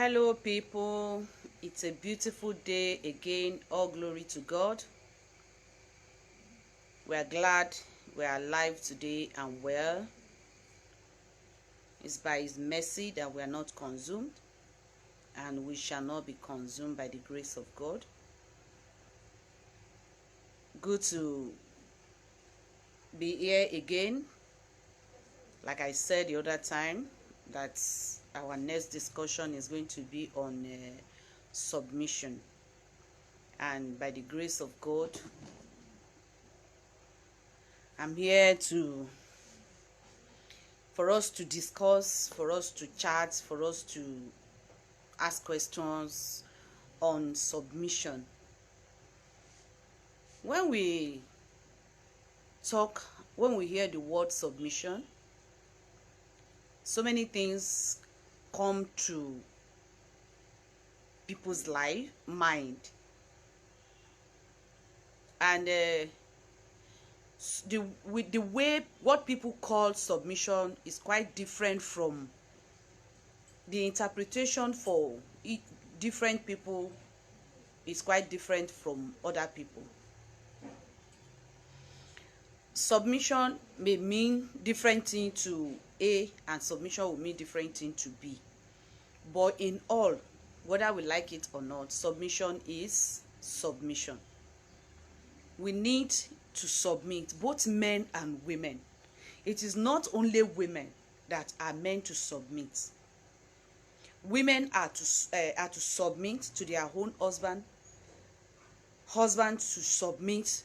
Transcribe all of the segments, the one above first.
Hello, people. It's a beautiful day again. All glory to God. We are glad we are alive today and well. It's by His mercy that we are not consumed, and we shall not be consumed by the grace of God. Good to be here again. Like I said the other time, that our next discussion is going to be on submission. And by the grace of God, I'm here for us to discuss, for us to chat, for us to ask questions on submission. When we hear the word submission, so many things come to people's mind. And the way what people call submission is quite different from the interpretation for different people. Is quite different from other people. Submission may mean different thing to A, and submission will mean different thing to B. But in all, whether we like it or not, submission is submission. We need to submit, both men and women. It is not only women that are meant to submit. Women are to submit to their own husband. Husbands to submit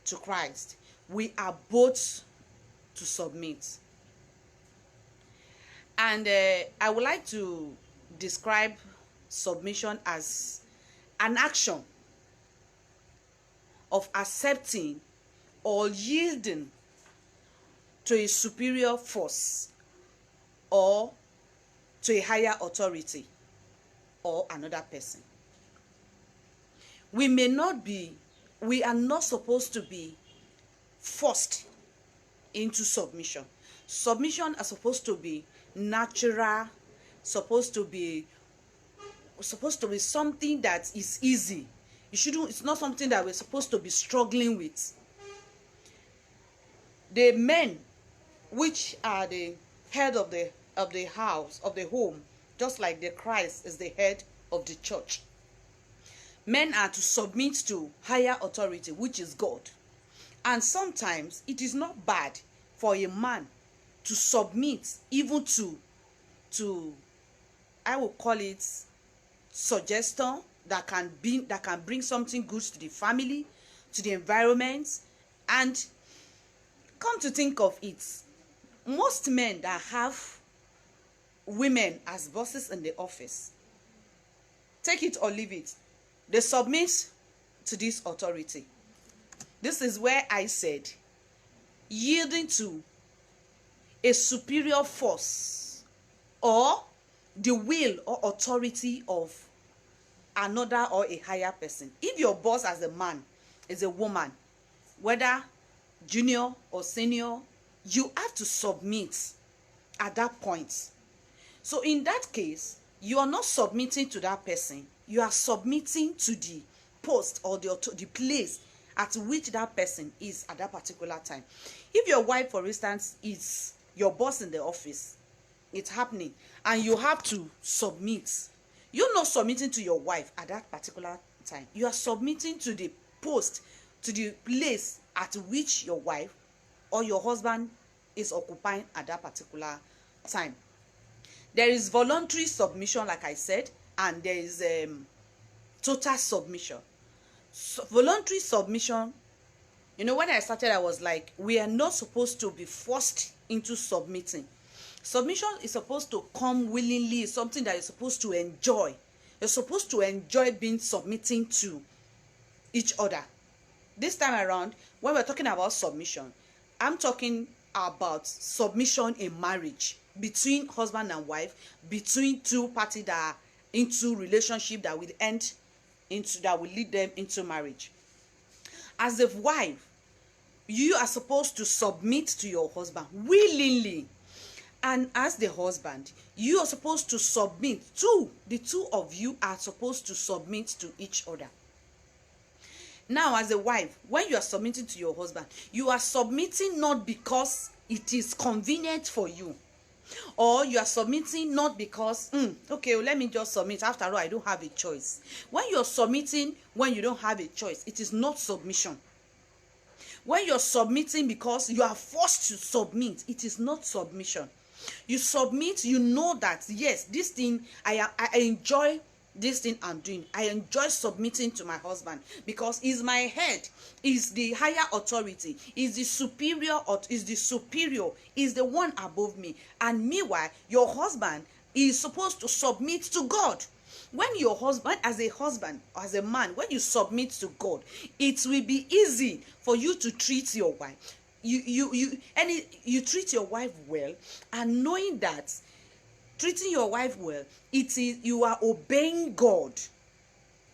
to Christ. We are both to submit. And I would like to describe submission as an action of accepting or yielding to a superior force or to a higher authority or another person. We are not supposed to be forced into submission. Submission is supposed to be natural, supposed to be something that is easy. It's not something that we're supposed to be struggling with. The men, which are the head of the house, of the home, just like the Christ is the head of the church. Men are to submit to higher authority, which is God. And sometimes it is not bad for a man to submit even to I will call it suggestion that can bring something good to the family, to the environment. And come to think of it, most men that have women as bosses in the office, take it or leave it, they submit to this authority. This is where I said yielding to a superior force or the will or authority of another or a higher person. If your boss as a man is a woman, whether junior or senior, you have to submit at that point. So in that case, you are not submitting to that person. You are submitting to the post or the place at which that person is at that particular time. If your wife, for instance, is your boss in the office, it's happening, and you have to submit. You're not submitting to your wife at that particular time. You are submitting to the post, to the place at which your wife or your husband is occupying at that particular time. There is voluntary submission, like I said, and there is total submission. So voluntary submission, when I started, I was like, we are not supposed to be forced into submitting. Submission is supposed to come willingly. It's something that you're supposed to enjoy. You're supposed to enjoy submitting to each other. This time around, when we're talking about submission, I'm talking about submission in marriage, between husband and wife, between two parties that are into relationship that will lead them into marriage. As a wife, you are supposed to submit to your husband willingly. And as the husband, you are supposed to submit to, the two of you are supposed to submit to each other. Now, as a wife, when you are submitting to your husband, you are submitting not because it is convenient for you, or you are submitting not because okay, let me just submit, after all I don't have a choice. When you're submitting when you don't have a choice, it is not submission. When you're submitting because you are forced to submit, it is not submission. You submit, you know that yes, this thing I enjoy, this thing I'm doing, I enjoy submitting to my husband because he's my head, is the higher authority, is the superior, or is the one above me. And meanwhile, your husband is supposed to submit to God. When your husband, as as a man, when you submit to God, it will be easy for you to treat your wife. You treat your wife well, and knowing that treating your wife well, it is, you are obeying God.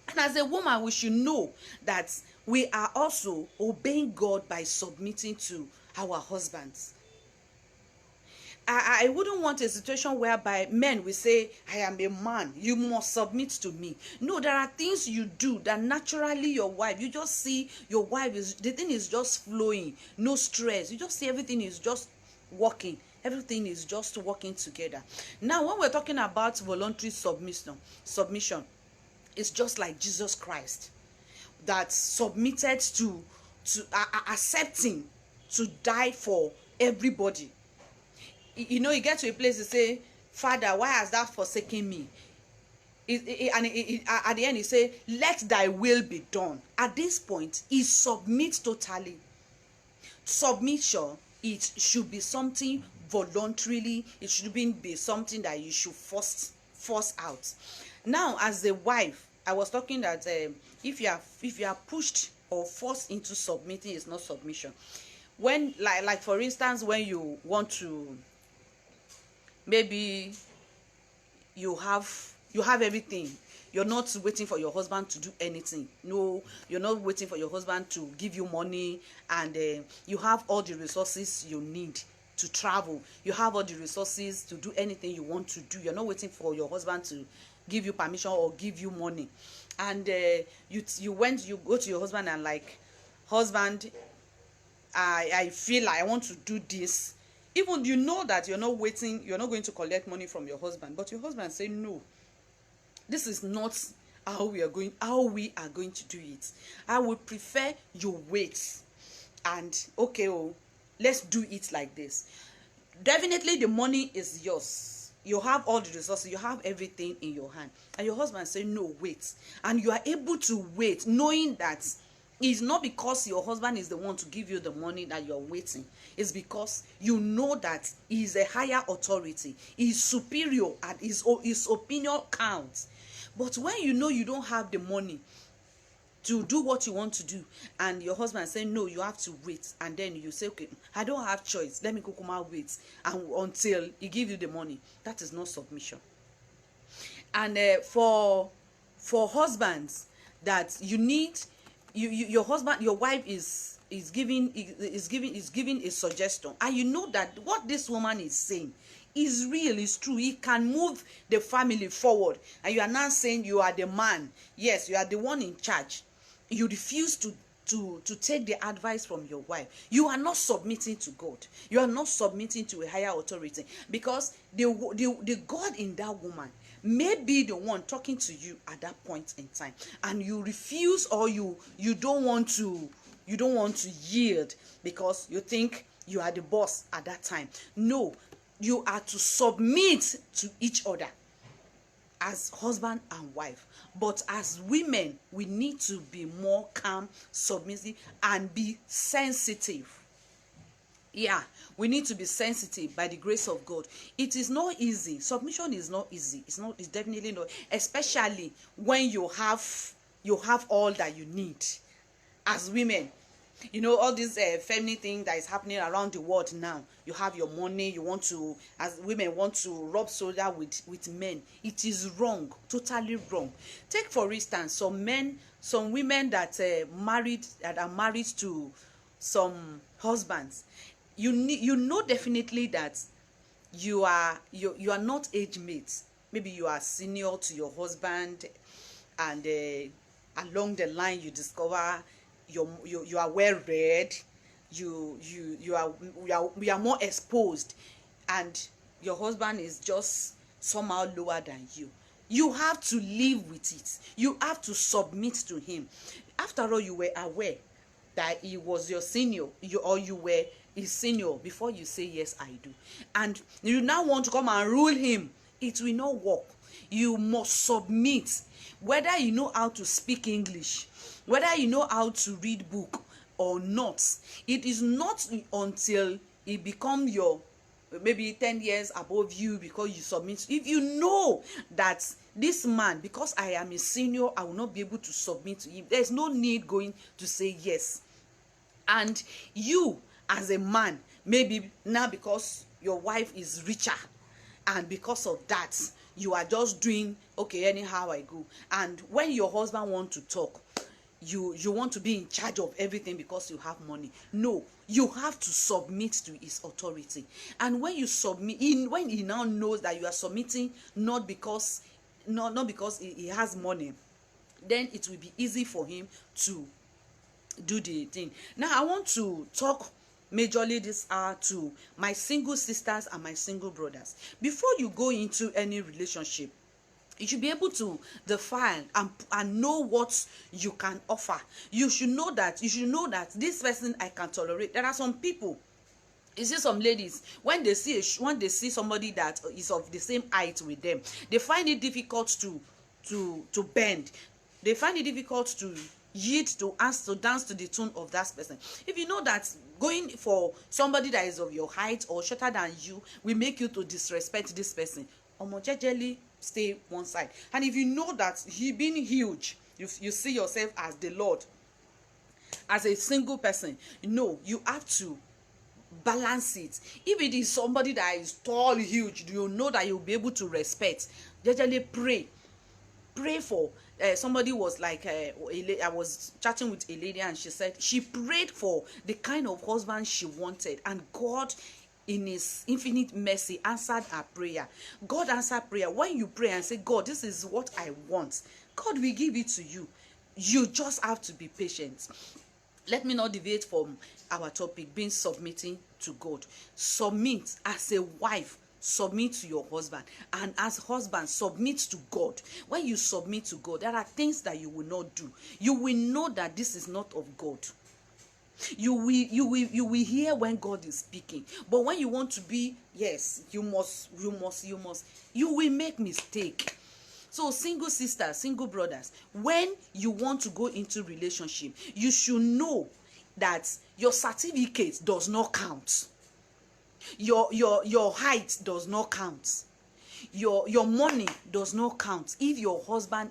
And as a woman, we should know that we are also obeying God by submitting to our husbands. I wouldn't want a situation whereby men will say, I am a man, you must submit to me. No, there are things you do that naturally your wife, you just see your wife is, the thing is just flowing, no stress. You just see everything is just working. Everything is just working together. Now, when we're talking about voluntary submission, it's just like Jesus Christ that submitted to accepting to die for everybody. You know, you get to a place to say, Father, why has thou forsaken me? At the end, he say, let thy will be done. At this point, he submits totally. Submission, it should be something voluntarily. It shouldn't be something that you should force out. Now, as a wife, I was talking that if you are pushed or forced into submitting, it's not submission. When like for instance, when you want to, maybe you have everything, you're not waiting for your husband to do anything. No, you're not waiting for your husband to give you money, and you have all the resources you need to travel. You have all the resources to do anything you want to do. You're not waiting for your husband to give you permission or give you money. And you go to your husband and like, husband, I feel like I want to do this. Even you know that you're not going to collect money from your husband, but your husband say, no, this is not how we are going to do it. I would prefer you wait, and okay, let's do it like this. Definitely the money is yours. You have all the resources, you have everything in your hand, and your husband say, no, wait. And you are able to wait, knowing that it's not because your husband is the one to give you the money that you're waiting. It's because you know that he is a higher authority, he is superior, and his opinion counts. But when you know you don't have the money to do what you want to do, and your husband say, no, you have to wait, and then you say, okay, I don't have choice, let me kukuma wait and until he give you the money, that is not submission. And for husbands, that you need, your husband, your wife is giving a suggestion, and you know that what this woman is saying is real, is true, it can move the family forward, and you are now saying you are the man, yes, you are the one in charge. You refuse to take the advice from your wife. You are not submitting to God. You are not submitting to a higher authority, because the God in that woman may be the one talking to you at that point in time, and you refuse, or you don't want to yield because you think you are the boss at that time. No, you are to submit to each other as husband and wife. But as women, we need to be more calm, submissive, and be sensitive. Yeah, we need to be sensitive by the grace of God. It is not easy. Submission is not easy. It's definitely not, especially when you have all that you need. As women, you know, all this feminine thing that is happening around the world now. You have your money, you want to, as women, want to rub shoulder with men. It is wrong, totally wrong. Take for instance some women that are married to some husbands. You know definitely that you are not age mates. Maybe you are senior to your husband, and along the line you discover you are well read, you are more exposed, and your husband is just somehow lower than you. You have to live with it. You have to submit to him. After all, you were aware that he was your senior, you were his senior before you say yes I do, and you now want to come and rule him. It will not work. You must submit, whether you know how to speak English, whether you know how to read book or not. It is not until he become your maybe 10 years above you because you submit. If you know that this man, because I am a senior, I will not be able to submit to him, there's no need going to say yes. And you as a man, maybe now because your wife is richer, and because of that you are just doing okay anyhow I go, and when your husband want to talk, you want to be in charge of everything because you have money. No, you have to submit to his authority. And when you submit, when he now knows that you are submitting not because he has money, then it will be easy for him to do the thing. Now I want to talk majorly this hour to my single sisters and my single brothers. Before you go into any relationship, you should be able to define and know what you can offer. You should know that this person I can tolerate. There are some people, you see some ladies, when they see somebody that is of the same height with them, they find it difficult to bend. They find it difficult to yield to dance to the tune of that person. If you know that going for somebody that is of your height or shorter than you will make you to disrespect this person, jejely stay one side. And if you know that he being huge, you see yourself as the Lord, as a single person, you have to balance it. If it is somebody that is tall, huge, you know that you'll be able to respect, jejely pray for somebody was like I was chatting with a lady, and she said she prayed for the kind of husband she wanted, and God in his infinite mercy answered her prayer. God answered prayer. When you pray and say, God, this is what I want, God will give it to you. You just have to be patient. Let me not deviate from our topic, being submitting to God. Submit as a wife. Submit to your husband, and as husband, submit to God. When you submit to God, there are things that you will not do. You will know that this is not of God. You will hear when God is speaking. But when you want to be, yes, you will make mistake. So single sisters, single brothers, when you want to go into relationship, you should know that your certificate does not count. Your height does not count. Your money does not count if your husband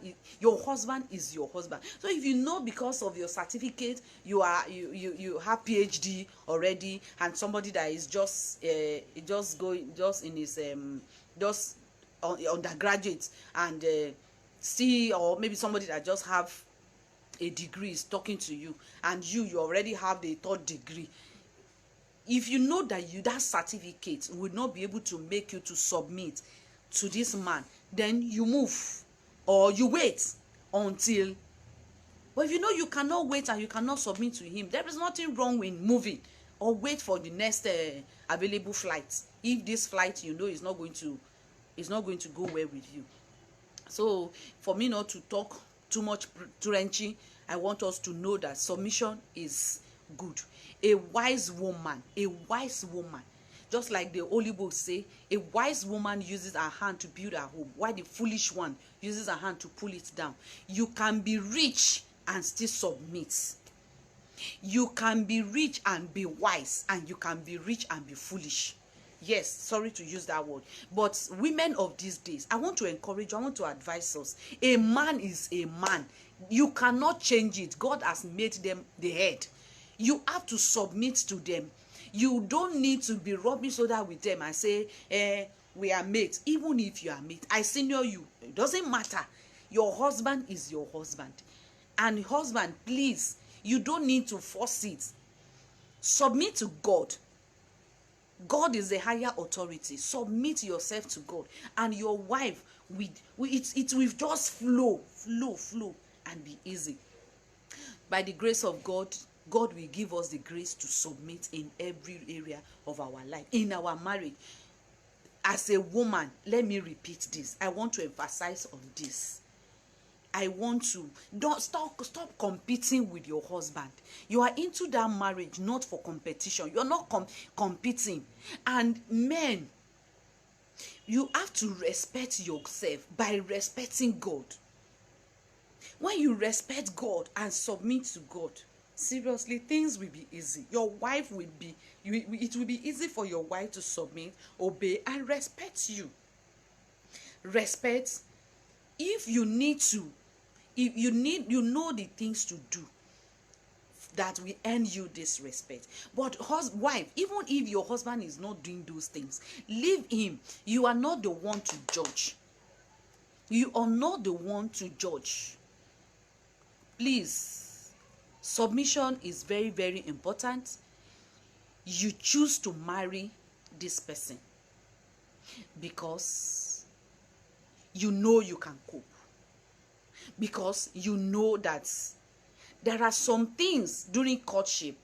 is your husband. So if you know because of your certificate you have PhD already, and somebody that is just in his undergraduate, and or maybe somebody that just have a degree is talking to you, and you already have the third degree, if you know that that certificate will not be able to make you to submit to this man, then you move or you wait until. But if you know you cannot wait and you cannot submit to him, there is nothing wrong with moving, or wait for the next available flight. If this flight is not going to go well with you. So for me not to talk too much trenching, I want us to know that submission is good. A wise woman, just like the Holy Books say, a wise woman uses her hand to build her home, while the foolish one uses her hand to pull it down. You can be rich and still submit. You can be rich and be wise, and you can be rich and be foolish. Yes, sorry to use that word, but women of these days, I want to encourage you, I want to advise us. A man is a man. You cannot change it. God has made them the head. You have to submit to them. You don't need to be rubbing shoulder with them and say, we are mates. Even if you are mates, I senior you. It doesn't matter. Your husband is your husband. And husband, please, you don't need to force it. Submit to God. God is the higher authority. Submit yourself to God, and your wife it will just flow and be easy. By the grace of God, God will give us the grace to submit in every area of our life, in our marriage. As a woman, let me repeat this. I want to emphasize on this. I want to don't stop competing with your husband. You are into that marriage not for competition. You're not competing. And men, you have to respect yourself by respecting God. When you respect God and submit to God, seriously, things will be easy. Your wife will be, it will be easy for your wife to submit, obey, and respect you. Respect. If you need to, if you need, you know the things to do that will earn you this respect. But wife, even if your husband is not doing those things, leave him. You are not the one to judge. You are not the one to judge. Please, submission is very, very important. You choose to marry this person because you know you can cope, because you know that there are some things during courtship,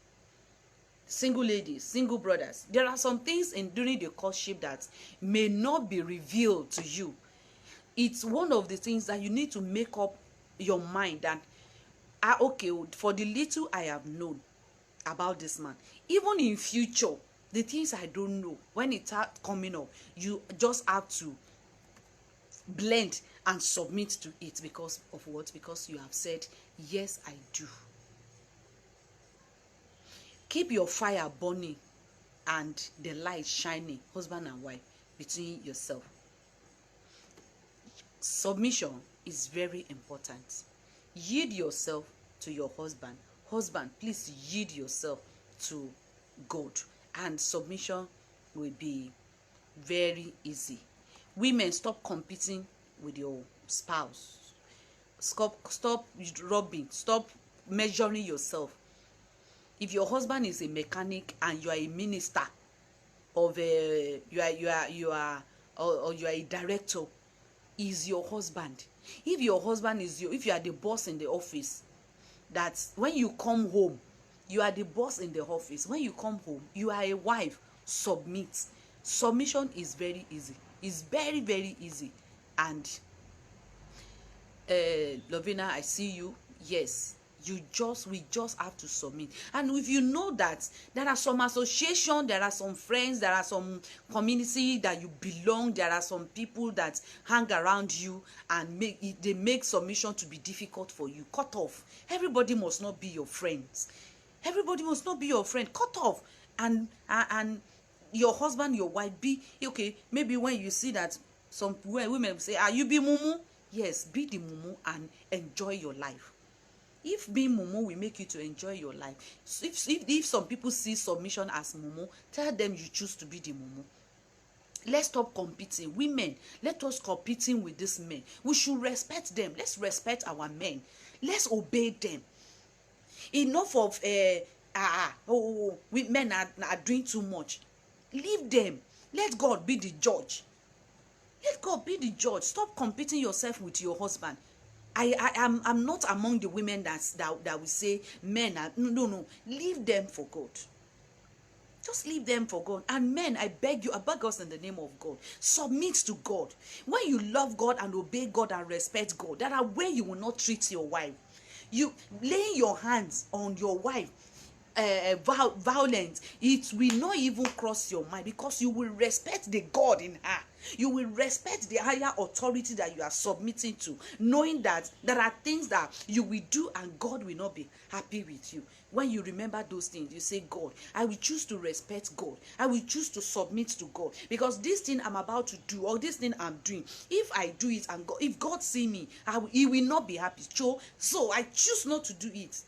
single ladies, single brothers, there are some things during the courtship that may not be revealed to you. It's one of the things that you need to make up your mind that, okay, for the little I have known about this man, even in future, the things I don't know, when it starts coming up, you just have to blend and submit to it. Because of what? Because you have said, yes, I do. Keep your fire burning and the light shining, husband and wife, between yourself. Submission is very important. Yield yourself to your husband. Husband, please yield yourself to God, and submission will be very easy. Women, stop competing with your spouse. Stop robbing. Stop measuring yourself. If your husband is a mechanic and you are a minister of a, you are a director, is your husband. If your husband is if you are the boss in the office, that when you come home, you are the boss in the office. When you come home, you are a wife. Submit. Submission is very easy. It's very, very easy. And Lovina, I see you. Yes, we just have to submit. And if you know that there are some association, there are some friends, there are some community that you belong, there are some people that hang around you and they make submission to be difficult for you, cut off. Everybody must not be your friends. Everybody must not be your friend. Cut off. And your husband, your wife, be okay. Maybe when you see that some women say, you be mumu. Yes, be the mumu and enjoy your life. If being mumu will make you to enjoy your life, if some people see submission as mumu, tell them you choose to be the mumu. Let's stop competing. Women, let us competing with these men. We should respect them. Let's respect our men. Let's obey them. Enough of men are doing too much. Leave them. Let God be the judge. Let God be the judge. Stop competing yourself with your husband. I'm not among the women that will say men are no. Leave them for God. Just leave them for God. And men, I beg you, I beg us in the name of God, submit to God. When you love God and obey God and respect God, there are ways you will not treat your wife. You laying your hands on your wife, violent, it will not even cross your mind, because you will respect the God in her. You will respect the higher authority that you are submitting to, knowing that there are things that you will do and God will not be happy with you. When you remember those things, you say, God, I will choose to respect God. I will choose to submit to God, because this thing I'm about to do, or this thing I'm doing, if I do it and God, if God see me, he will not be happy. So I choose not to do it.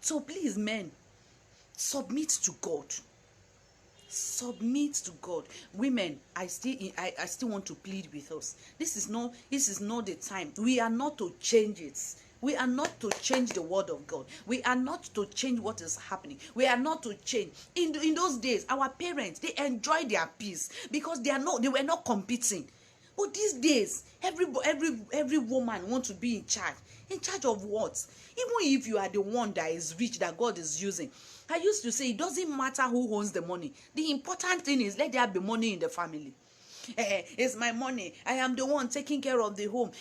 So please, men, submit to God. Submit to God. Women, I still want to plead with us. This is not the time. We are not to change it. We are not to change the word of God. We are not to change what is happening. We are not to change. In those days, our parents, they enjoyed their peace because they were not competing. But these days, every woman wants to be in charge. In charge of what? Even if you are the one that is rich, that God is using. I used to say, it doesn't matter who owns the money. The important thing is, let there be money in the family. It's my money. I am the one taking care of the home.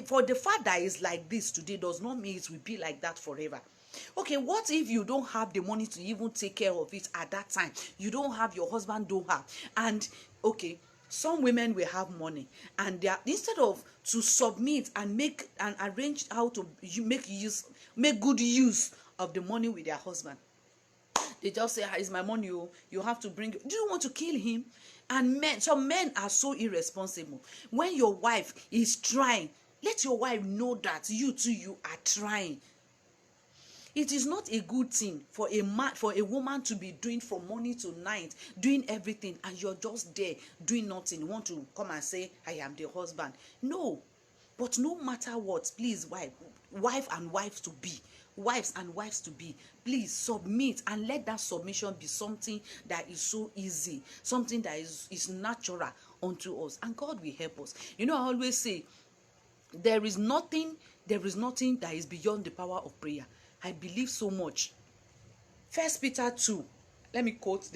For the fact that it's like this today does not mean it will be like that forever. Okay, what if you don't have the money to even take care of it at that time? You don't have, your husband don't have. And okay, some women will have money, and they are, instead of to submit and make and arrange how to make good use of the money with their husband, they just say, it's my money, you have to bring it. Do you want to kill him? And some men are so irresponsible. When your wife is trying, let your wife know that you too, you are trying. It is not a good thing for a woman to be doing from morning to night, doing everything, and you're just there doing nothing. You want to come and say, I am the husband. No. But no matter what, please, wives and wives to be, please submit, and let that submission be something that is so easy, something that is natural unto us, and God will help us. I always say, there is nothing that is beyond the power of prayer. I believe so much. 1 Peter 2. Let me quote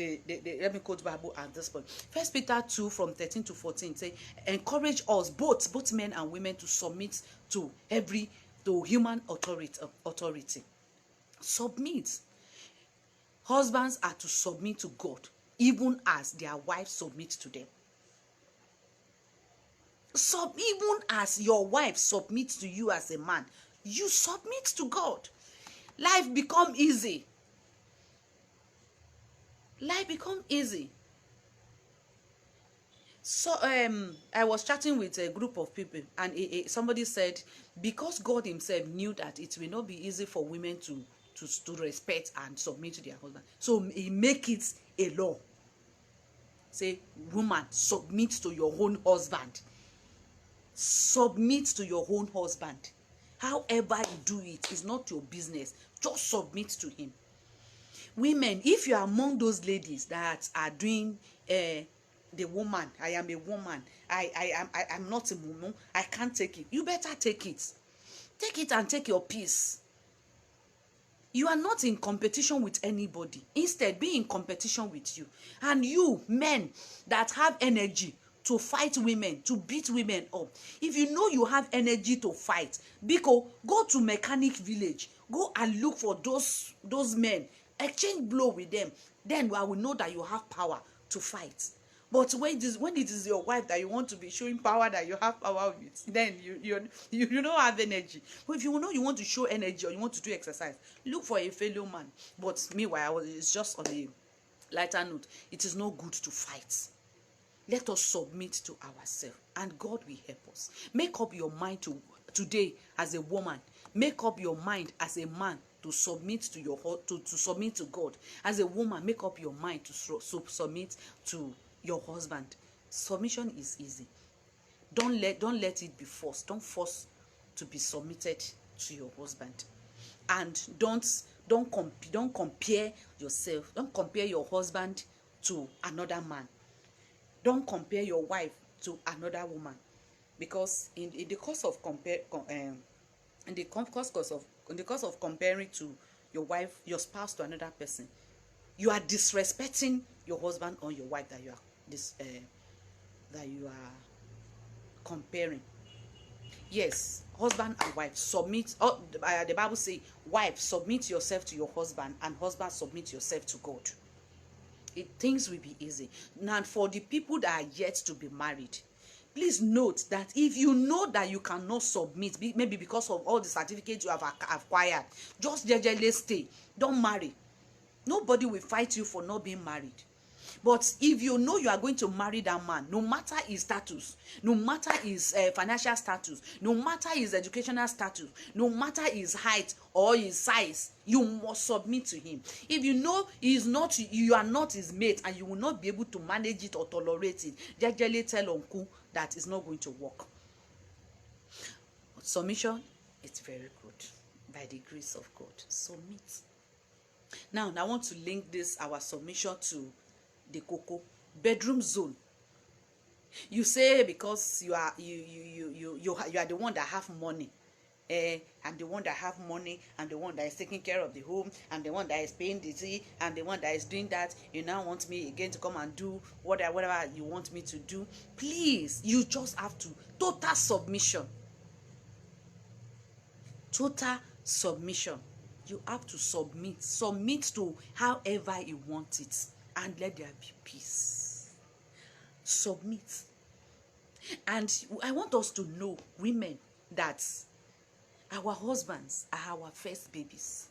Bible at this point. 1 Peter 2 from 13 to 14 say, encourage us, both men and women, to submit to human authority. Submit. Husbands are to submit to God, even as their wives submit to them. Even as your wife submits to you as a man, you submit to God. Life become easy. So I was chatting with a group of people, and somebody said, because God himself knew that it will not be easy for women to respect and submit to their husband, so he make it a law. Say, woman, submit to your own husband. Submit to your own husband. However you do it is not your business. Just submit to him. Women, if you are among those ladies that are doing the woman, I am a woman, I'm not a mumu, I can't take it, you better take it. Take it and take your peace. You are not in competition with anybody. Instead, be in competition with you. And you, men that have energy to fight women, to beat women up, if you know you have energy to fight, go to mechanic village, go and look for those men, exchange blow with them. Then I will know that you have power to fight. But when it is your wife that you want to be showing power, that you have power with, then you don't have energy. But if you know you want to show energy, or you want to do exercise, look for a fellow man. But meanwhile, it's just on a lighter note. It is not good to fight. Let us submit to ourselves, and God will help us. Make up your mind today as a woman. Make up your mind as a man to submit to submit to God. As a woman, make up your mind to submit to your husband. Submission is easy. Don't let it be forced. Don't force to be submitted to your husband. And don't compare yourself. Don't compare your husband to another man. Don't compare your wife to another woman, because in the course of comparing to your wife, your spouse, to another person, you are disrespecting your husband or your wife that you are comparing. Yes, husband and wife submit. The Bible says, wife, submit yourself to your husband, and husband, submit yourself to God. Things will be easy. Now, for the people that are yet to be married, please note that if you know that you cannot submit, maybe because of all the certificates you have acquired, just jejely stay. Don't marry. Nobody will fight you for not being married. But if you know you are going to marry that man, no matter his status, no matter his financial status, no matter his educational status, no matter his height or his size, you must submit to him. If you know you are not his mate, and you will not be able to manage it or tolerate it, jejely tell uncle that it's not going to work. Submission It's very good. By the grace of God, submit. Now I want to link this our submission to the cocoa bedroom zone. You say because you are you are the one that have money, and the one that have money, and the one that is taking care of the home, and the one that is paying the tea, and the one that is doing that, you now want me again to come and do whatever you want me to do. Please, you just have to total submission. Total submission. You have to submit to however you want it, and let there be peace. Submit. And I want us to know, women, that our husbands are our first babies.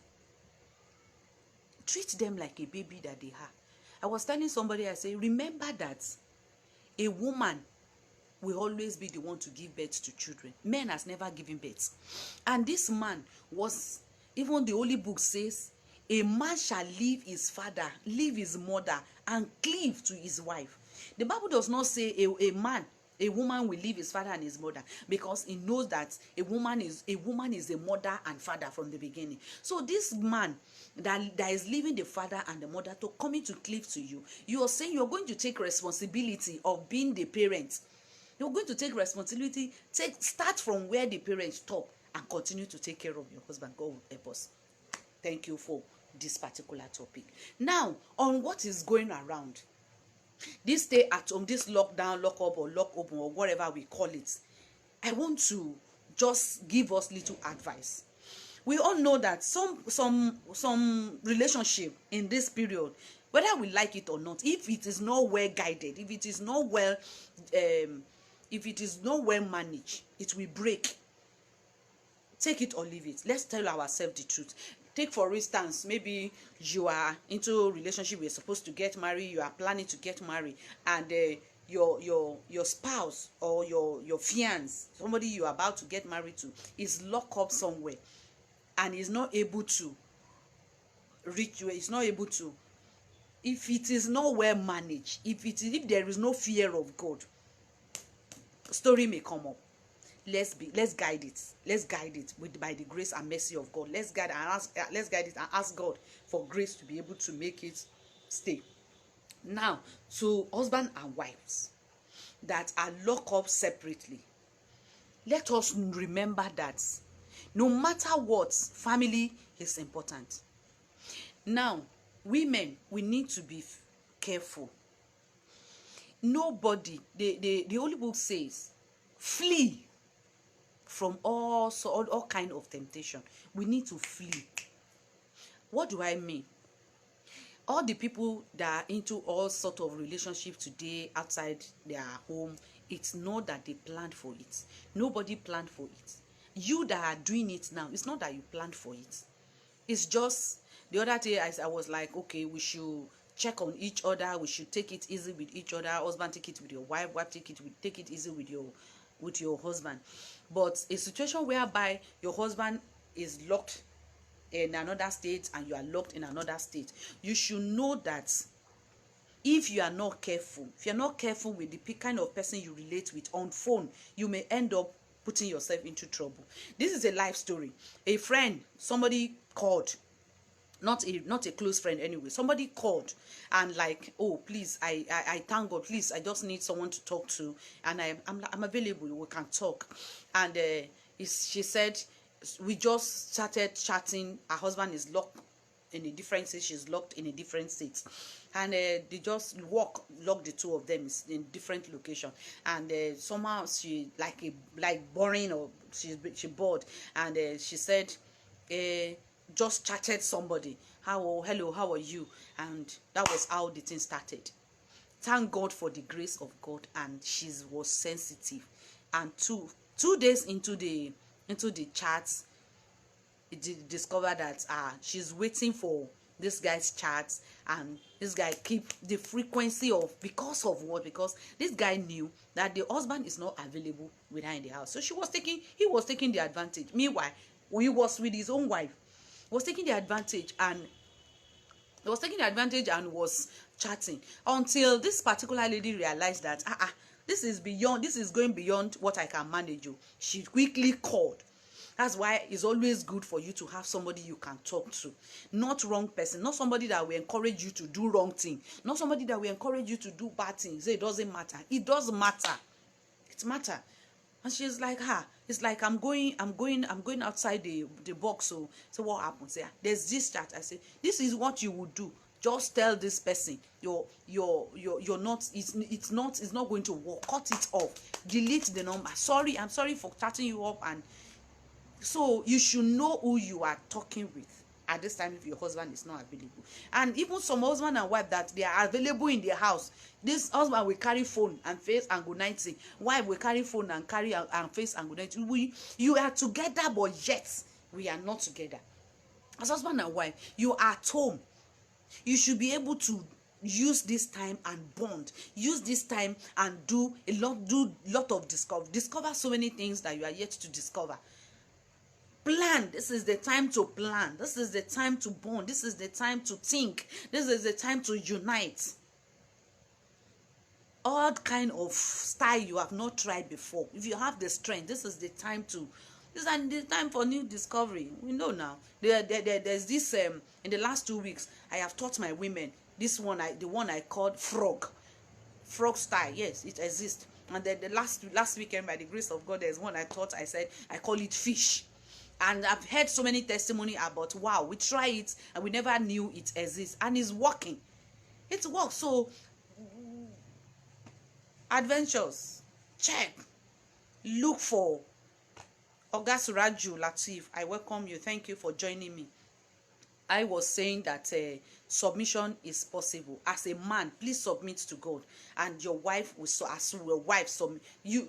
Treat them like a baby that they are. I was telling somebody, I say, remember that a woman will always be the one to give birth to children. Men has never given birth. And this man was, even the Holy Book says, a man shall leave his father, leave his mother, and cleave to his wife. The Bible does not say a woman will leave his father and his mother, because it knows that a woman is a mother and father from the beginning. So this man that is leaving the father and the mother to coming to cleave to you, you are saying you're going to take responsibility of being the parent. You're going to take responsibility, start from where the parents stop, and continue to take care of your husband. God will help us. Thank you for this particular topic. Now, on what is going around, this stay at home, this lockdown, lock up, or lock open, or whatever we call it, I want to just give us little advice. We all know that some relationship in this period, whether we like it or not, if it is not well guided, if it is not well managed, it will break. Take it or leave it. Let's tell ourselves the truth. Take for instance, maybe you are into a relationship, you're supposed to get married, you are planning to get married, and your spouse or your fiancé, somebody you are about to get married to, is locked up somewhere and is not able to reach you. It's not able to. If it is not well managed, if there is no fear of God, story may come up. Let's guide it. Let's guide it by the grace and mercy of God. Let's guide it and ask God for grace to be able to make it stay. Now, to husband and wives that are locked up separately, let us remember that no matter what, family is important. Now, women, we need to be careful. Nobody, the Holy Book says, flee from all kind of temptation. We need to flee. What do I mean? All the people that are into all sort of relationship today outside their home, it's not that they planned for it. Nobody planned for it. You that are doing it now, it's not that you planned for it. It's just the other day I was like, okay, we should check on each other. We should take it easy with each other. Husband, take it with your wife. Wife, take it easy with your husband. But a situation whereby your husband is locked in another state and you are locked in another state, you should know that if you are not careful, with the kind of person you relate with on phone, you may end up putting yourself into trouble. This is a life story. A friend, somebody called, not a close friend anyway, somebody called and like, oh please, I thank God, please, I just need someone to talk to, and I'm available, we can talk. And she said, we just started chatting. Her husband is locked in a different state, she's locked in a different state, and they just lock the two of them in different location. And somehow she like boring, or she bored, and she said, just chatted somebody, hello, how are you? And that was how the thing started. Thank God for the grace of God, and she was sensitive. And two days into the chats, discovered that she's waiting for this guy's chats, and this guy keep the frequency of, because of what? Because this guy knew that the husband is not available with her in the house, so he was taking the advantage. Meanwhile, he was with his own wife. Was taking the advantage and was chatting until this particular lady realized that this is going beyond what I can manage. She quickly called That's why it's always good for you to have somebody you can talk to. Not wrong person, not somebody that will encourage you to do wrong thing, not somebody that will encourage you to do bad things. Say it doesn't matter. It does matter. It matter. And she's like, it's like I'm going outside the box. So what happens? Yeah, there's this chat. I say, this is what you would do. Just tell this person you're not, it's not going to work. Cut it off. Delete the number. Sorry, I'm sorry for chatting you up. And so you should know who you are talking with at this time if your husband is not available. And even some husband and wife that they are available in their house, this husband will carry phone and face and good night say, wife will carry phone and carry and face and good night. You are together, but yet we are not together. As husband and wife, you are at home. You should be able to use this time and bond. Use this time and do a lot of discover so many things that you are yet to discover. Plan. This is the time to plan. This is the time to bond. This is the time to think. This is the time to unite. All kind of style you have not tried before. If you have the strength, this is the time to. This is the time for new discovery. We know now. There's this in the last 2 weeks. I have taught my women this one. The one I called frog style. Yes, it exists. And then the last weekend, by the grace of God, there's one I taught. I said I call it fish. And I've heard so many testimony about, wow, we try it and we never knew it exists, and it's working. It works. So adventures, check. Look for Oga Suraju Lateef. I welcome you. Thank you for joining me. I was saying that submission is possible. As a man, please submit to God, and your wife will. So as your wife,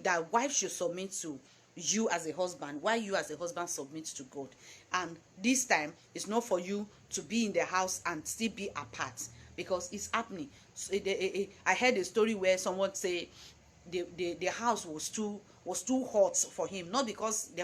that wife should submit to you as a husband, while you as a husband submit to God. And this time it's not for you to be in the house and still be apart, because it's happening. So, I heard a story where someone say the house was too hot for him, not because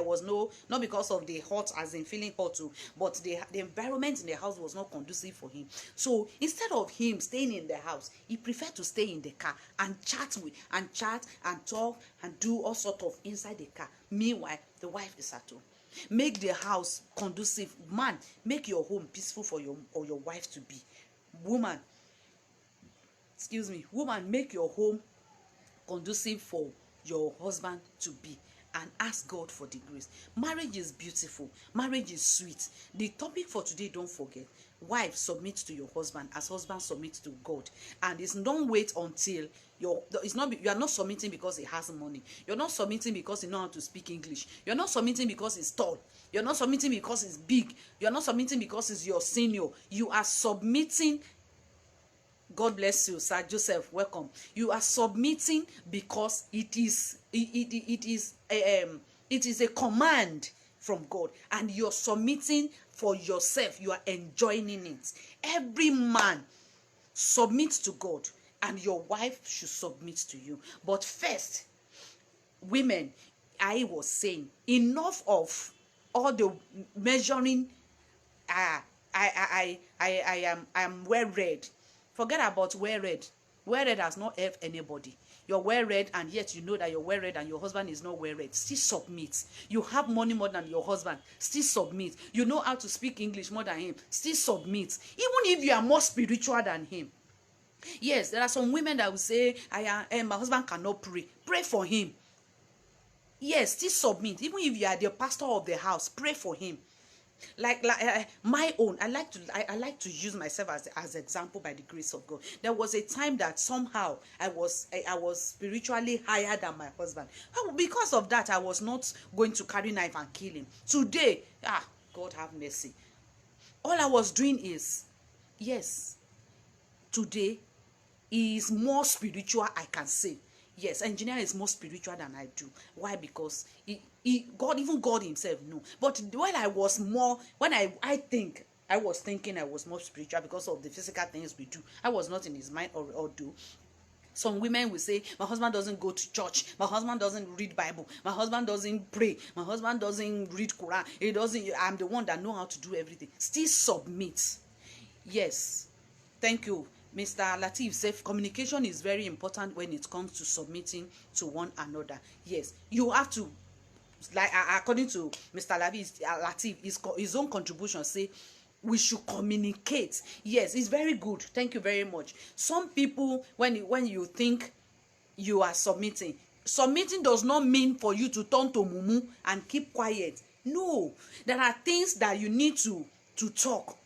of the hot as in feeling hot too, but the environment in the house was not conducive for him. So instead of him staying in the house, he preferred to stay in the car and chat and talk and do all sort of inside the car. Meanwhile, the wife is at home. Make the house conducive. Man, make your home peaceful for your wife to be. Woman, make your home conducive for your husband to be, and ask God for the grace. Marriage is beautiful. Marriage is sweet. The topic for today, don't forget, wife, submit to your husband as husband submit to God. And don't wait until you are not submitting because he has money. You're not submitting because he knows how to speak English. You're not submitting because he's tall. You're not submitting because he's big. You're not submitting because he's your senior. You are submitting. God bless you, Sir Joseph. Welcome. You are submitting because it is a command from God, and you're submitting for yourself. You are enjoying it. Every man submits to God, and your wife should submit to you. But first, women, I was saying, enough of all the measuring. I am well read. Forget about well read. Well read has not helped anybody. You're well read, and yet you know that you're well read and your husband is not well read. Still submit. You have money more than your husband. Still submit. You know how to speak English more than him. Still submit. Even if you are more spiritual than him. Yes, there are some women that will say, my husband cannot pray. Pray for him. Yes, still submit. Even if you are the pastor of the house, pray for him. Like my own, I like to use myself as example by the grace of God. There was a time that somehow I was spiritually higher than my husband. Because of that, I was not going to carry knife and kill him. Today, God have mercy. All I was doing is, yes, today he is more spiritual, I can say. Yes, engineer is more spiritual than I do. Why? Because God himself knew. But when I was thinking I was more spiritual because of the physical things we do. I was not in his mind or do. Some women will say, my husband doesn't go to church. My husband doesn't read Bible. My husband doesn't pray. My husband doesn't read Quran. I'm the one that know how to do everything. Still submit. Yes. Thank you. Mr. Lateef says communication is very important when it comes to submitting to one another. Yes, you have to like according to Mr. Latif, his own contribution say we should communicate. Yes, it's very good. Thank you very much. Some people, when you think you are submitting does not mean for you to turn to mumu and keep quiet. No, there are things that you need to talk.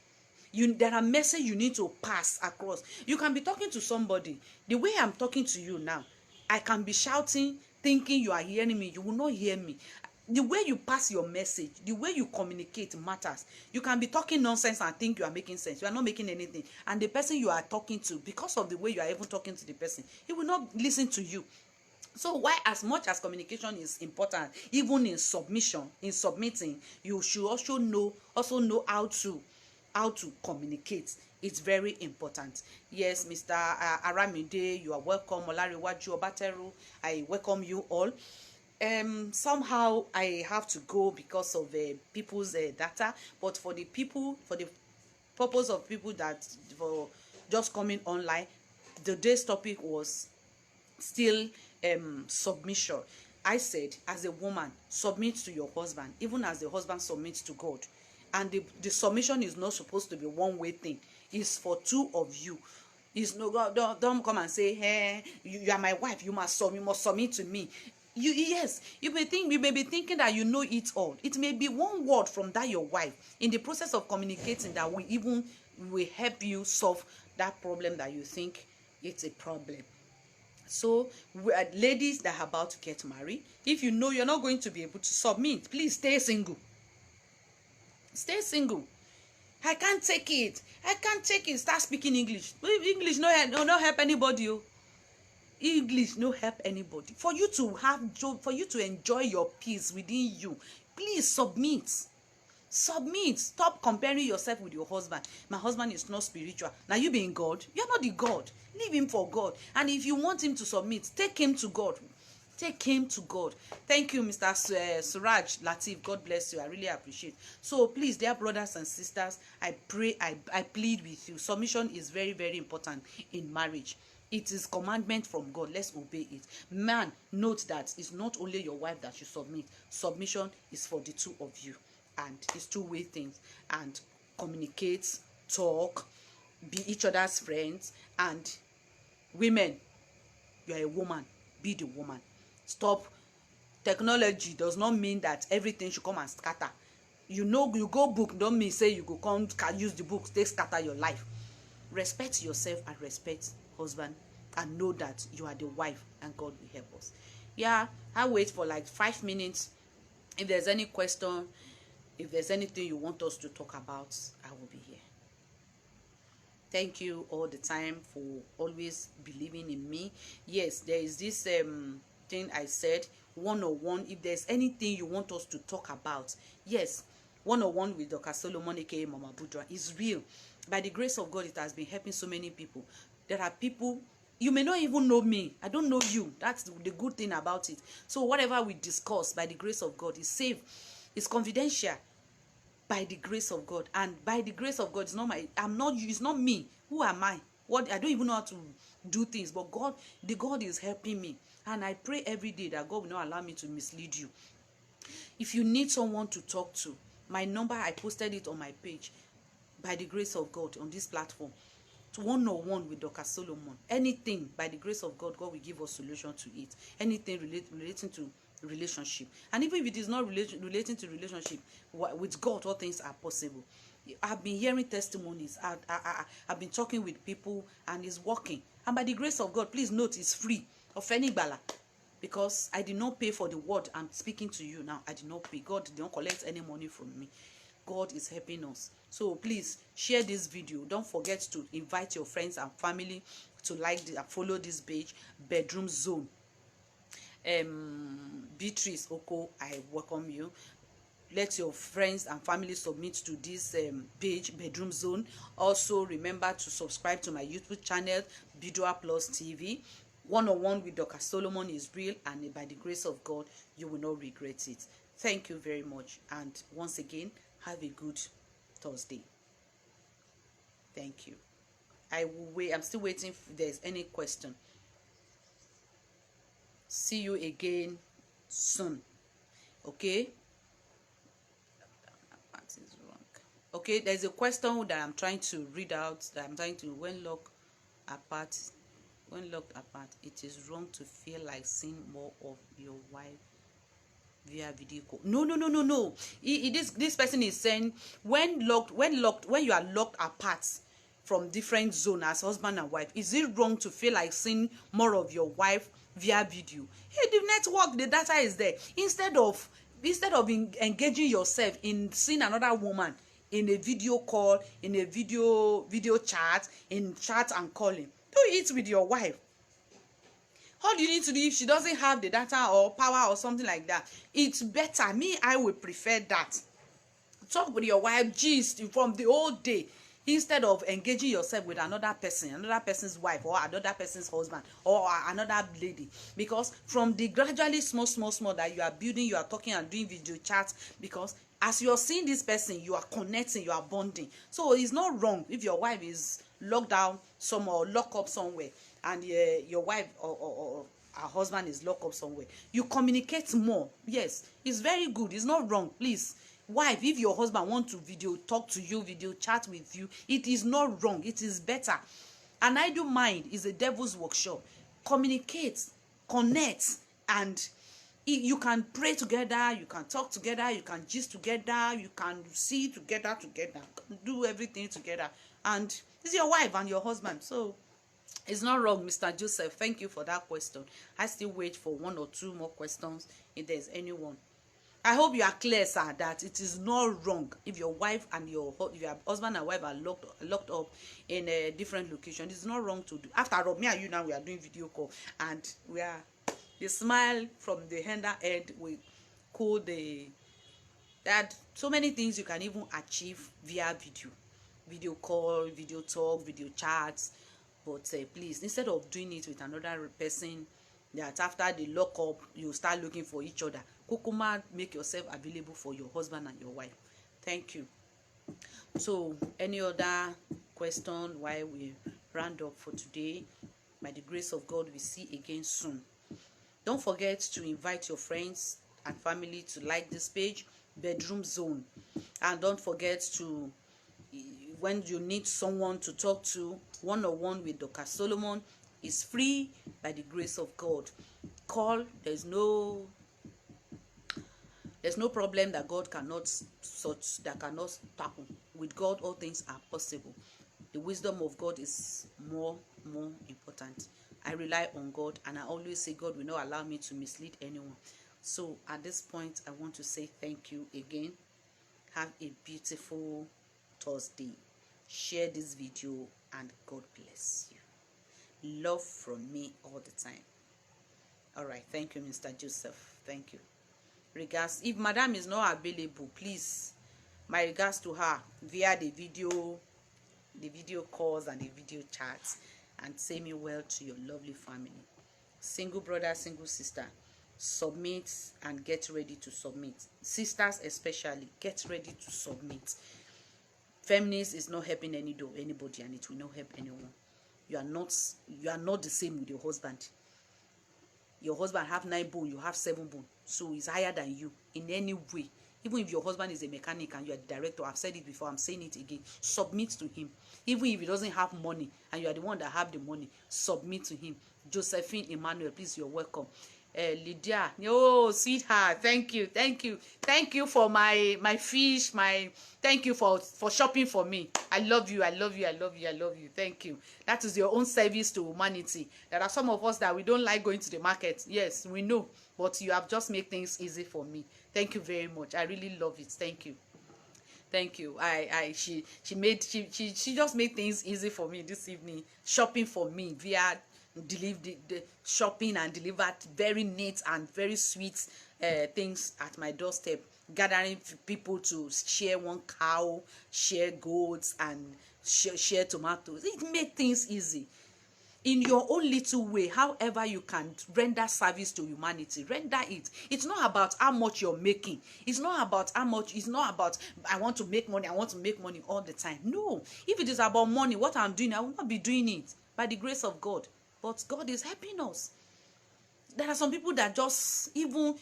There are messages you need to pass across. You can be talking to somebody the way I'm talking to you now. I can be shouting thinking you are hearing me. You will not hear me. The way you pass your message, the way you communicate matters. You can be talking nonsense and think you are making sense. You are not making anything. And the person you are talking to, because of the way you are even talking to the person, he will not listen to you. So why, as much as communication is important, even in submitting, you should also know how to communicate. It's very important. Yes, Mr. Aramide, you are welcome. Olariwaju Obateru, I welcome you all. Somehow I have to go because of people's data, but for the purpose of people that for just coming online, the day's topic was still submission. I said, as a woman, submit to your husband, even as the husband submits to God. And the submission is not supposed to be one-way thing. It's for two of you. It's no God. Don't come and say, hey, you are my wife, you must submit to me. Yes, you may be thinking that you know it all. It may be one word from that your wife in the process of communicating that will help you solve that problem that you think it's a problem. So ladies that are about to get married, if you know you're not going to be able to submit, please stay single. Stay single. I can't take it. Start speaking English. English no help anybody. English no help anybody. For you to enjoy your peace within you, please submit. Stop comparing yourself with your husband. My husband is not spiritual. Now you being God, you're not the God. Leave him for God. And if you want him to submit, take him to God. Thank you, Mr. Suraj Latif. God bless you. I really appreciate. So please, dear brothers and sisters, I pray, I plead with you. Submission is very, very important in marriage. It is commandment from God. Let's obey it. Man, note that it's not only your wife that you submit. Submission is for the two of you. And it's two-way things. And communicate, talk, be each other's friends. And women, you are a woman. Be the woman. Stop. Technology does not mean that everything should come and scatter. You go book, don't mean say you go come use the book, they scatter your life. Respect yourself and respect husband, and know that you are the wife and God will help us. Yeah, I'll wait for like 5 minutes. If there's any question, if there's anything you want us to talk about, I will be here. Thank you all the time for always believing in me. Yes, there is this thing I said, one-on-one. If there's anything you want us to talk about, yes, one-on-one with Dr. Solomon aka Mama Budra is real. By the grace of God, it has been helping so many people. There are people, you may not even know me. I don't know you. That's the good thing about it. So whatever we discuss, by the grace of God, is safe. It's confidential. By the grace of God. And by the grace of God, it's not me. Who am I? I don't even know how to do things. But God is helping me. And I pray every day that God will not allow me to mislead you. If you need someone to talk to, my number, I posted it on my page. By the grace of God, on this platform, one-on-one with Dr. Solomon. Anything, by the grace of God, God will give us solution to it. Anything relating to relationship. And even if it is not relating to relationship, with God, all things are possible. I've been hearing testimonies. I've been talking with people, and it's working. And by the grace of God, please note, it's free of any bala. Because I did not pay for the word I'm speaking to you now. I did not pay. God did not collect any money from me. God is helping us. So please share this video. Don't forget to invite your friends and family to follow this page, Bedroom Zone. Beatrice Oko, I welcome you. Let your friends and family submit to this page, Bedroom Zone. Also remember to subscribe to my YouTube channel, Bidua Plus TV. One-on-one with Dr. Solomon is real, and by the grace of God, you will not regret it. Thank you very much. And once again, have a good Thursday. Thank you. I will wait. I'm still waiting if there's any question. See you again soon. Okay, that is wrong. Okay, there's a question that I'm trying to read out, that I'm trying to, apart when locked apart, it is wrong to feel like seeing more of your wife via video call. No, no, no, no, no. This person is saying when you are locked apart from different zones as husband and wife, is it wrong to feel like seeing more of your wife via video? Hey, the network, the data is there. Instead of engaging yourself in seeing another woman in a video call, in a video chat, in chat and calling, do it with your wife. How do you need to do if she doesn't have the data or power or something like that? It's better. I would prefer that. Talk with your wife, gist from the whole day, instead of engaging yourself with another person's wife, or another person's husband, or another lady. Because from the gradually small that you are building, you are talking and doing video chats, because as you are seeing this person, you are connecting, you are bonding. So it's not wrong if your wife is locked down somewhere or locked up somewhere, and your wife or her husband is locked up somewhere. You communicate more. Yes, it's very good. It's not wrong. Please, wife, if your husband wants to video talk to you, video chat with you, it is not wrong. It is better. An idle mind is a devil's workshop. Communicate, connect, and you can pray together, you can talk together, you can gist together, you can see together, do everything together. And it's your wife and your husband. So it's not wrong, Mr. Joseph. Thank you for that question. I still wait for one or two more questions if there's anyone. I hope you are clear, sir, that it is not wrong if your wife and your husband and wife are locked up in a different location. It's not wrong to do. After all, me and you now, we are doing video call, and we are the smile from the hand. We call that so many things you can even achieve via video call, video talk, video chats. But please, instead of doing it with another person, that after the lock up you start looking for each other, kukuma, make yourself available for your husband and your wife. Thank you. So any other question while we round up for today? By the grace of God, we see again soon. Don't forget to invite your friends and family to like this page, Bedroom Zone. And don't forget to, when you need someone to talk to one-on-one with Dr. Solomon, is free by the grace of God. Call. There's no problem that God cannot tackle. With God, all things are possible. The wisdom of God is more important. I rely on God, and I always say God will not allow me to mislead anyone. So at this point, I want to say thank you again. Have a beautiful Thursday. Share this video, and God bless you. Love from me all the time. All right. Thank you, Mr. Joseph. Thank you. Regards. If Madam is not available, please, my regards to her via the video calls and the video chats, and say me well to your lovely family. Single brother, single sister, submit and get ready to submit. Sisters especially, get ready to submit. Feminist is not helping anybody, and it will not help anyone. You are not the same with your husband. Your husband have 9 bones, you have 7 bones, so he's higher than you in any way. Even if your husband is a mechanic and you are the director, I've said it before, I'm saying it again, submit to him. Even if he doesn't have money and you are the one that have the money, submit to him. Josephine Emmanuel, please, you're welcome. Lydia, oh sweetheart, thank you for my fish, thank you for shopping for me. I love you. Thank you. That is your own service to humanity. There are some of us that we don't like going to the market. Yes, we know, but you have just made things easy for me. Thank you very much. I really love it. Thank you. She just made things easy for me this evening, shopping for me via the shopping, and delivered very neat and very sweet things at my doorstep, gathering people to share one cow, share goats, and share tomatoes. It made things easy. In your own little way, however you can render service to humanity, render it. It's not about how much you're making. It's not about I want to make money all the time. No. If it is about money, what I'm doing, I will not be doing it by the grace of God. But God is helping us. There are some people that just, even,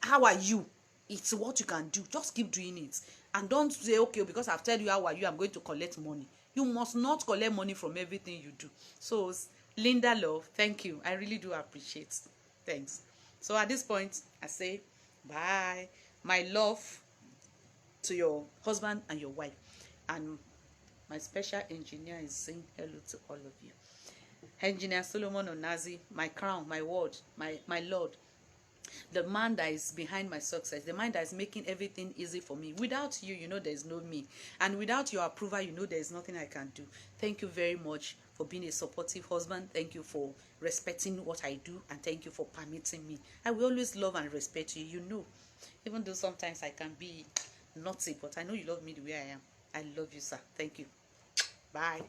how are you? It's what you can do. Just keep doing it. And don't say, okay, because I've told you how are you, I'm going to collect money. You must not collect money from everything you do. So, Linda Love, thank you. I really do appreciate. Thanks. So at this point, I say bye. My love to your husband and your wife. And my special engineer is saying hello to all of you. Engineer Solomon Onazi, my crown, my word, my Lord, the man that is behind my success, the man that is making everything easy for me. Without you, you know there is no me. And without your approval, you know there is nothing I can do. Thank you very much for being a supportive husband. Thank you for respecting what I do. And thank you for permitting me. I will always love and respect you, you know. Even though sometimes I can be naughty, but I know you love me the way I am. I love you, sir. Thank you. Bye.